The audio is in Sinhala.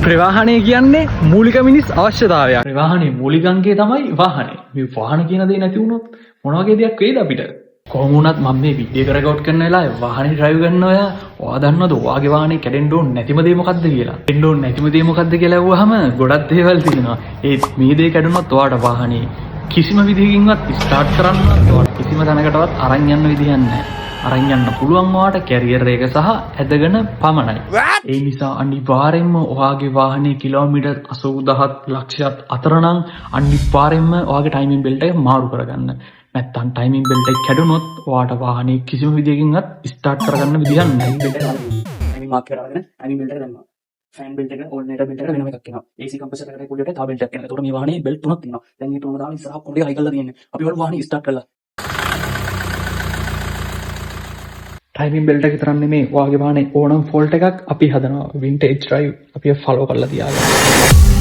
ප්‍රවාහනය කියන්නේ මූලික මිනිස් අවශ්‍යතාවයක්. ප්‍රවාහනයේ මූලික අංගය තමයි වාහනේ. මේ වාහන කියන දේ නැති වුණොත් මොන වගේ දෙයක් වෙයිද අපිට? කොහොම වුණත් මම මේ වීඩියෝ එක රෙකෝඩ් කරන වෙලාවේ වාහනේ ඩ්‍රයිව් කරන ඔයා දන්නවද ඔයාගේ වාහනේ කැඩෙන්න ඕන නැතිම දේ මොකද්ද කියලා? කැඩෙන්න ඕන නැතිම දේ මොකද්ද කියලා අහුවාම ගොඩක් දේවල් තියෙනවා. ඒත් මේ දේ කැඩුනොත් ඔයාට වාහනේ කිසිම විදිහකින්වත් ස්ටාර්ට් කරන්නවත් ඔයාට කිසිම තැනකටවත් අරන් යන්න විදිහක් නැහැ. අරන් යන්න පුළුවන් ඔයාට කැරියර් එක සහ ඇදගෙන පමණයි. ඒ නිසා අනිවාර්යෙන්ම ඔයාගේ වාහනේ කිලෝමීටර් 80000 ලක්ෂයක් අතර නම් අනිවාර්යෙන්ම ඔයාගේ ටයිමින් බෙල්ට් එක මාරු කරගන්න. නැත්තම් ටයිමින් බෙල්ට් එක කැඩුනොත් ඔයාට වාහනේ කිසිම විදිහකින්වත් ස්ටාර්ට් කරගන්න විදිහක් නැහැ. ටයිමින් මාක් කරගෙන ටයිමින් බෙල්ට් එක දැම්මා. ෆෑන් බෙල්ට් එක ඕල්ටර්නේටර් බෙල්ට් එක වෙනම එකක් තියෙනවා. AC කම්ප්‍රෙසර් එකට කුලියට තව බෙල්ට් එකක් තියෙනවා. ඒතකොට මේ වාහනේ බෙල්ට් තුනක් තියෙනවා. දැන් මේ තුනම දාලා ඉස්සරහ කොණ්ඩේ හයි කරලා තියෙන්නේ. අපි වල වාහනේ ස්ටාර්ට් කළා. ටයිමින් බෙල්ට් එක විතරක් නෙමෙයි ඔයාගේ වාහනේ ඕනම ෆෝල්ට් එකක් අපි හදනවා. වින්ටේජ් ඩ්‍රයිව් අපි ෆලෝ කරලා තියාගන්න.